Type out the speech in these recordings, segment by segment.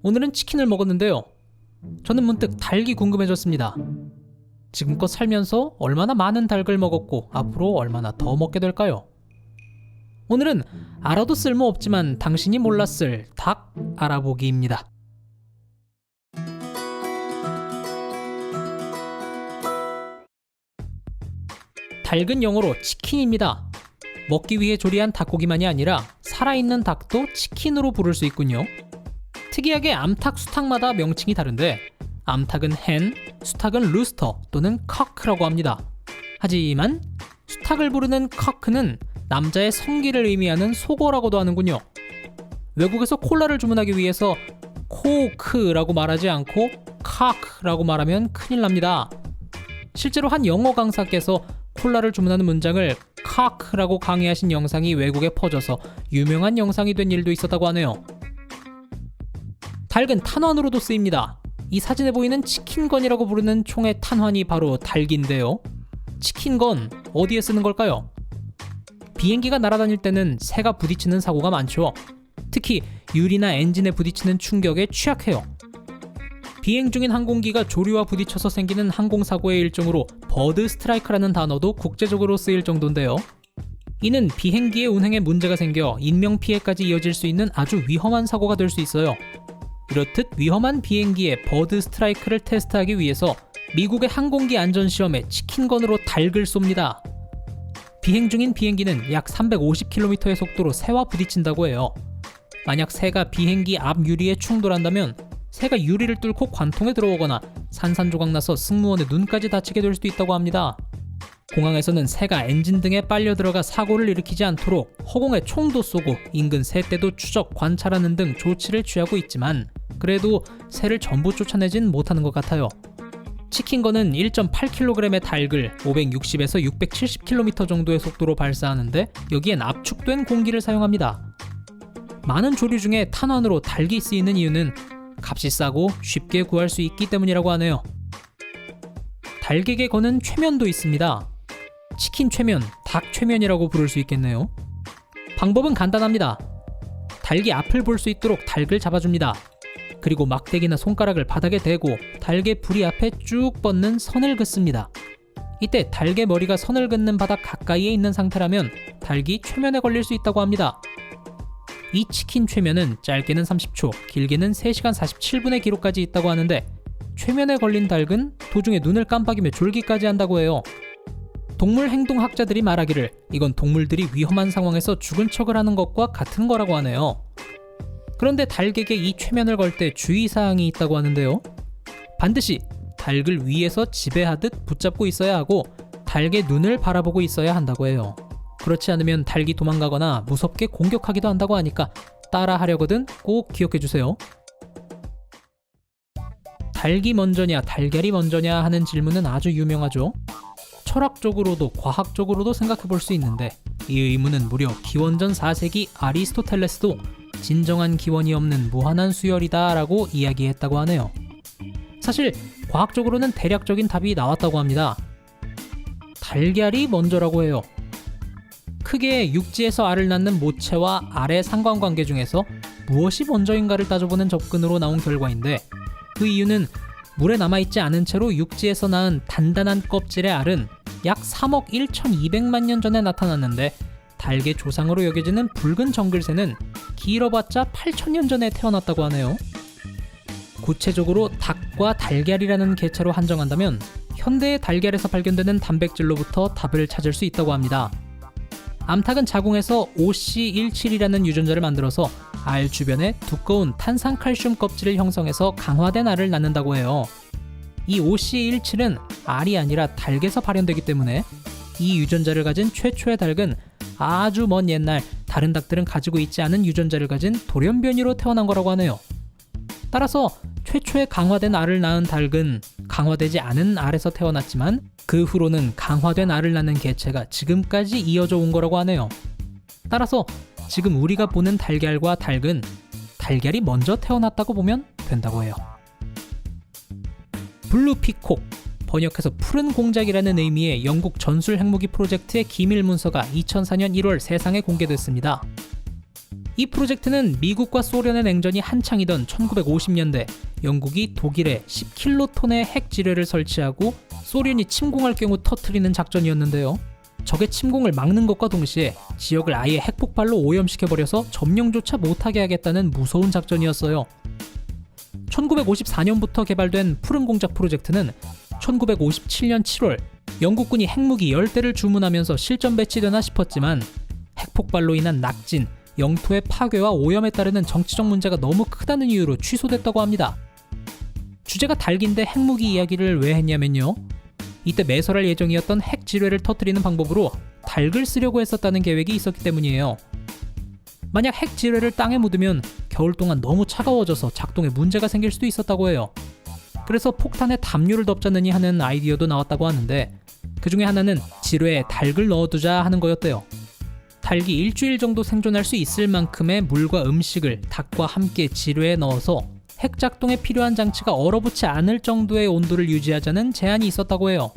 오늘은 치킨을 먹었는데요. 저는 문득 닭이 궁금해졌습니다. 지금껏 살면서 얼마나 많은 닭을 먹었고 앞으로 얼마나 더 먹게 될까요? 오늘은 알아도 쓸모없지만 당신이 몰랐을 닭 알아보기입니다. 닭은 영어로 치킨입니다. 먹기 위해 조리한 닭고기만이 아니라 살아있는 닭도 치킨으로 부를 수 있군요. 특이하게 암탉, 수탉마다 명칭이 다른데 암탉은 hen, 수탉은 루스터 또는 커크라고 합니다. 하지만 수탉을 부르는 커크는 남자의 성기를 의미하는 속어라고도 하는군요. 외국에서 콜라를 주문하기 위해서 코크라고 말하지 않고 커크라고 말하면 큰일 납니다. 실제로 한 영어 강사께서 콜라를 주문하는 문장을 커크라고 강의하신 영상이 외국에 퍼져서 유명한 영상이 된 일도 있었다고 하네요. 닭은 탄환으로도 쓰입니다. 이 사진에 보이는 치킨건이라고 부르는 총의 탄환이 바로 닭인데요. 치킨건 어디에 쓰는 걸까요? 비행기가 날아다닐 때는 새가 부딪히는 사고가 많죠. 특히 유리나 엔진에 부딪히는 충격에 취약해요. 비행 중인 항공기가 조류와 부딪혀서 생기는 항공사고의 일종으로 버드 스트라이크라는 단어도 국제적으로 쓰일 정도인데요. 이는 비행기의 운행에 문제가 생겨 인명피해까지 이어질 수 있는 아주 위험한 사고가 될 수 있어요. 이렇듯 위험한 비행기의 버드 스트라이크를 테스트하기 위해서 미국의 항공기 안전시험에 치킨건으로 닭을 쏩니다. 비행 중인 비행기는 약 350km의 속도로 새와 부딪힌다고 해요. 만약 새가 비행기 앞 유리에 충돌한다면 새가 유리를 뚫고 관통에 들어오거나 산산조각 나서 승무원의 눈까지 다치게 될 수도 있다고 합니다. 공항에서는 새가 엔진 등에 빨려 들어가 사고를 일으키지 않도록 허공에 총도 쏘고 인근 새떼도 추적, 관찰하는 등 조치를 취하고 있지만 그래도 새를 전부 쫓아내진 못하는 것 같아요. 치킨건은 1.8kg의 닭을 560에서 670km 정도의 속도로 발사하는데 여기엔 압축된 공기를 사용합니다. 많은 조류 중에 탄환으로 닭이 쓰이는 이유는 값이 싸고 쉽게 구할 수 있기 때문이라고 하네요. 닭에게 거는 최면도 있습니다. 치킨 최면, 닭 최면이라고 부를 수 있겠네요. 방법은 간단합니다. 닭이 앞을 볼 수 있도록 닭을 잡아줍니다. 그리고 막대기나 손가락을 바닥에 대고 닭의 부리 앞에 쭉 뻗는 선을 긋습니다. 이때 닭의 머리가 선을 긋는 바닥 가까이에 있는 상태라면 닭이 최면에 걸릴 수 있다고 합니다. 이 치킨 최면은 짧게는 30초, 길게는 3시간 47분의 기록까지 있다고 하는데 최면에 걸린 닭은 도중에 눈을 깜빡이며 졸기까지 한다고 해요. 동물 행동학자들이 말하기를 이건 동물들이 위험한 상황에서 죽은 척을 하는 것과 같은 거라고 하네요. 그런데 닭에게 이 최면을 걸 때 주의사항이 있다고 하는데요. 반드시 닭을 위에서 지배하듯 붙잡고 있어야 하고 닭의 눈을 바라보고 있어야 한다고 해요. 그렇지 않으면 닭이 도망가거나 무섭게 공격하기도 한다고 하니까 따라 하려거든 꼭 기억해주세요. 닭이 먼저냐 달걀이 먼저냐 하는 질문은 아주 유명하죠. 철학적으로도 과학적으로도 생각해볼 수 있는데 이 의문은 무려 기원전 4세기 아리스토텔레스도 진정한 기원이 없는 무한한 수열이다 라고 이야기했다고 하네요. 사실 과학적으로는 대략적인 답이 나왔다고 합니다. 달걀이 먼저라고 해요. 크게 육지에서 알을 낳는 모체와 알의 상관관계 중에서 무엇이 먼저인가를 따져보는 접근으로 나온 결과인데 그 이유는 물에 남아있지 않은 채로 육지에서 낳은 단단한 껍질의 알은 약 3억 1,200만 년 전에 나타났는데 닭의 조상으로 여겨지는 붉은 정글새는 길어봤자 8,000년 전에 태어났다고 하네요. 구체적으로 닭과 달걀이라는 개체로 한정한다면 현대의 달걀에서 발견되는 단백질로부터 답을 찾을 수 있다고 합니다. 암탉은 자궁에서 OC17이라는 유전자를 만들어서 알 주변에 두꺼운 탄산칼슘 껍질을 형성해서 강화된 알을 낳는다고 해요. 이 OC17은 알이 아니라 닭에서 발현되기 때문에 이 유전자를 가진 최초의 닭은 아주 먼 옛날 다른 닭들은 가지고 있지 않은 유전자를 가진 돌연변이로 태어난 거라고 하네요. 따라서 최초의 강화된 알을 낳은 닭은 강화되지 않은 알에서 태어났지만 그 후로는 강화된 알을 낳는 개체가 지금까지 이어져 온 거라고 하네요. 따라서 지금 우리가 보는 달걀과 닭은 달걀이 먼저 태어났다고 보면 된다고 해요. 블루피콕, 번역해서 푸른 공작이라는 의미의 영국 전술 핵무기 프로젝트의 기밀 문서가 2004년 1월 세상에 공개됐습니다. 이 프로젝트는 미국과 소련의 냉전이 한창이던 1950년대 영국이 독일에 10킬로톤의 핵 지뢰를 설치하고 소련이 침공할 경우 터뜨리는 작전이었는데요. 적의 침공을 막는 것과 동시에 지역을 아예 핵폭발로 오염시켜버려서 점령조차 못하게 하겠다는 무서운 작전이었어요. 1954년부터 개발된 푸른 공작 프로젝트는 1957년 7월 영국군이 핵무기 10대를 주문하면서 실전 배치되나 싶었지만 핵폭발로 인한 낙진, 영토의 파괴와 오염에 따르는 정치적 문제가 너무 크다는 이유로 취소됐다고 합니다. 주제가 닭인데 핵무기 이야기를 왜 했냐면요. 이때 매설할 예정이었던 핵 지뢰를 터뜨리는 방법으로 닭을 쓰려고 했었다는 계획이 있었기 때문이에요. 만약 핵 지뢰를 땅에 묻으면 겨울 동안 너무 차가워져서 작동에 문제가 생길 수도 있었다고 해요. 그래서 폭탄에 담요를 덮자느니 하는 아이디어도 나왔다고 하는데 그 중에 하나는 지뢰에 닭을 넣어두자 하는 거였대요. 닭이 일주일 정도 생존할 수 있을 만큼의 물과 음식을 닭과 함께 지뢰에 넣어서 핵 작동에 필요한 장치가 얼어붙지 않을 정도의 온도를 유지하자는 제안이 있었다고 해요.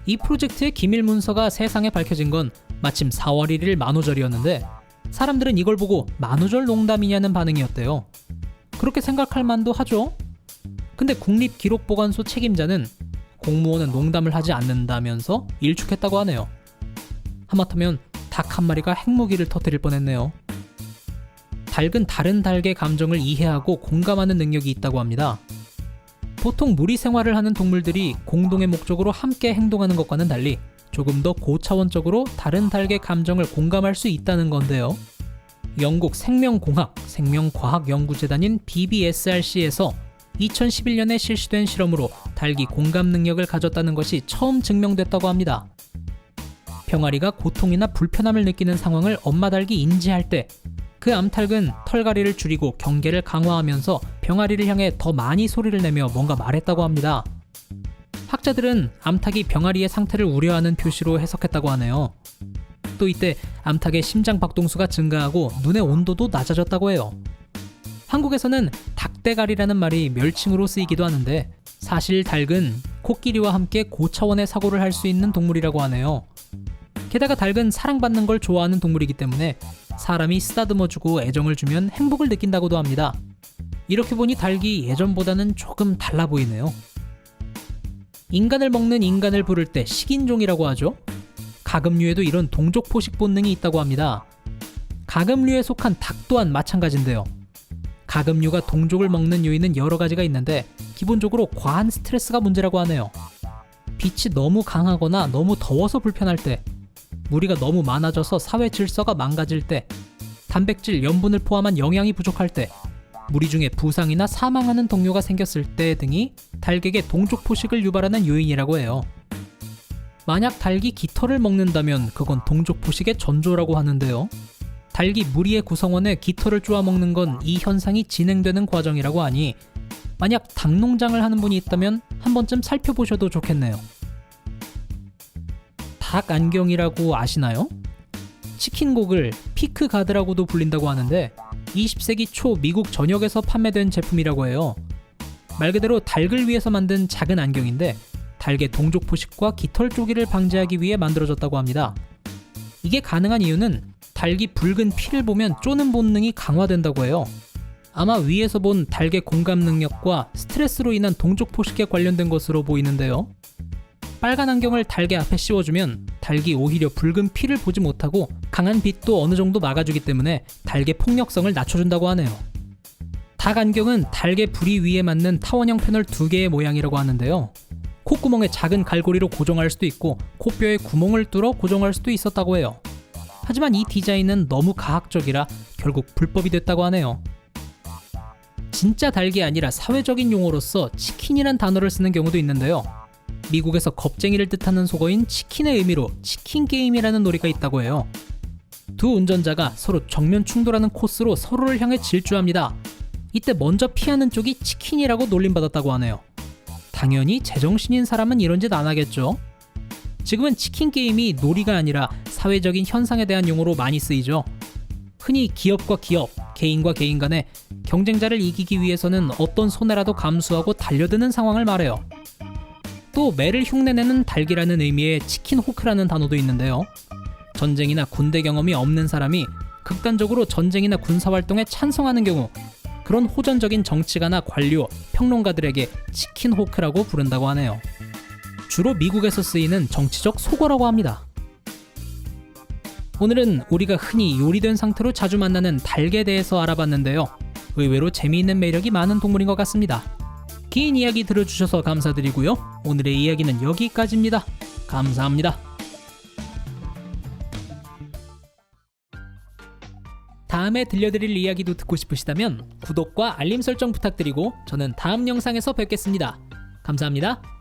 이 프로젝트의 기밀 문서가 세상에 밝혀진 건 마침 4월 1일 만우절이었는데 사람들은 이걸 보고 만우절 농담이냐는 반응이었대요. 그렇게 생각할 만도 하죠. 근데 국립기록보관소 책임자는 공무원은 농담을 하지 않는다면서 일축했다고 하네요. 하마터면 닭 한 마리가 핵무기를 터뜨릴 뻔했네요. 닭은 다른 닭의 감정을 이해하고 공감하는 능력이 있다고 합니다. 보통 무리 생활을 하는 동물들이 공동의 목적으로 함께 행동하는 것과는 달리 조금 더 고차원적으로 다른 닭의 감정을 공감할 수 있다는 건데요. 영국 생명공학, 생명과학연구재단인 BBSRC에서 2011년에 실시된 실험으로 닭이 공감 능력을 가졌다는 것이 처음 증명됐다고 합니다. 병아리가 고통이나 불편함을 느끼는 상황을 엄마 닭이 인지할 때 그 암탉은 털갈이를 줄이고 경계를 강화하면서 병아리를 향해 더 많이 소리를 내며 뭔가 말했다고 합니다. 학자들은 암탉이 병아리의 상태를 우려하는 표시로 해석했다고 하네요. 또 이때 암탉의 심장 박동수가 증가하고 눈의 온도도 낮아졌다고 해요. 한국에서는 닭대가리라는 말이 멸칭으로 쓰이기도 하는데 사실 닭은 코끼리와 함께 고차원의 사고를 할 수 있는 동물이라고 하네요. 게다가 닭은 사랑받는 걸 좋아하는 동물이기 때문에 사람이 쓰다듬어주고 애정을 주면 행복을 느낀다고도 합니다. 이렇게 보니 닭이 예전보다는 조금 달라 보이네요. 인간을 먹는 인간을 부를 때 식인종이라고 하죠. 가금류에도 이런 동족포식 본능이 있다고 합니다. 가금류에 속한 닭 또한 마찬가지인데요. 가금류가 동족을 먹는 요인은 여러 가지가 있는데 기본적으로 과한 스트레스가 문제라고 하네요. 빛이 너무 강하거나 너무 더워서 불편할 때, 무리가 너무 많아져서 사회 질서가 망가질 때, 단백질, 염분을 포함한 영양이 부족할 때, 무리 중에 부상이나 사망하는 동료가 생겼을 때 등이 닭에게 동족포식을 유발하는 요인이라고 해요. 만약 닭이 깃털을 먹는다면 그건 동족포식의 전조라고 하는데요. 닭이 무리의 구성원에 깃털을 쪼아 먹는 건 이 현상이 진행되는 과정이라고 하니 만약 닭 농장을 하는 분이 있다면 한 번쯤 살펴보셔도 좋겠네요. 닭 안경이라고 아시나요? 치킨 고글, 피크 가드라고도 불린다고 하는데 20세기 초 미국 전역에서 판매된 제품이라고 해요. 말 그대로 닭을 위해서 만든 작은 안경인데 닭의 동족 포식과 깃털 쪼기를 방지하기 위해 만들어졌다고 합니다. 이게 가능한 이유는 닭이 붉은 피를 보면 쪼는 본능이 강화된다고 해요. 아마 위에서 본 닭의 공감 능력과 스트레스로 인한 동족 포식에 관련된 것으로 보이는데요. 빨간 안경을 닭의 앞에 씌워주면 닭이 오히려 붉은 피를 보지 못하고 강한 빛도 어느 정도 막아주기 때문에 닭의 폭력성을 낮춰준다고 하네요. 닭 안경은 닭의 부리 위에 맞는 타원형 패널 2개의 모양이라고 하는데요. 콧구멍에 작은 갈고리로 고정할 수도 있고 코뼈에 구멍을 뚫어 고정할 수도 있었다고 해요. 하지만 이 디자인은 너무 가학적이라 결국 불법이 됐다고 하네요. 진짜 닭이 아니라 사회적인 용어로서 치킨이란 단어를 쓰는 경우도 있는데요. 미국에서 겁쟁이를 뜻하는 속어인 치킨의 의미로 치킨 게임이라는 놀이가 있다고 해요. 두 운전자가 서로 정면 충돌하는 코스로 서로를 향해 질주합니다. 이때 먼저 피하는 쪽이 치킨이라고 놀림받았다고 하네요. 당연히 제정신인 사람은 이런 짓 안 하겠죠. 지금은 치킨 게임이 놀이가 아니라 사회적인 현상에 대한 용어로 많이 쓰이죠. 흔히 기업과 기업, 개인과 개인 간에 경쟁자를 이기기 위해서는 어떤 손해라도 감수하고 달려드는 상황을 말해요. 또 매를 흉내내는 닭이라는 의미의 치킨 호크라는 단어도 있는데요. 전쟁이나 군대 경험이 없는 사람이 극단적으로 전쟁이나 군사활동에 찬성하는 경우 그런 호전적인 정치가나 관료, 평론가들에게 치킨 호크라고 부른다고 하네요. 주로 미국에서 쓰이는 정치적 속어라고 합니다. 오늘은 우리가 흔히 요리된 상태로 자주 만나는 닭에 대해서 알아봤는데요. 의외로 재미있는 매력이 많은 동물인 것 같습니다. 긴 이야기 들어주셔서 감사드리고요. 오늘의 이야기는 여기까지입니다. 감사합니다. 다음에 들려드릴 이야기도 듣고 싶으시다면 구독과 알림 설정 부탁드리고 저는 다음 영상에서 뵙겠습니다. 감사합니다.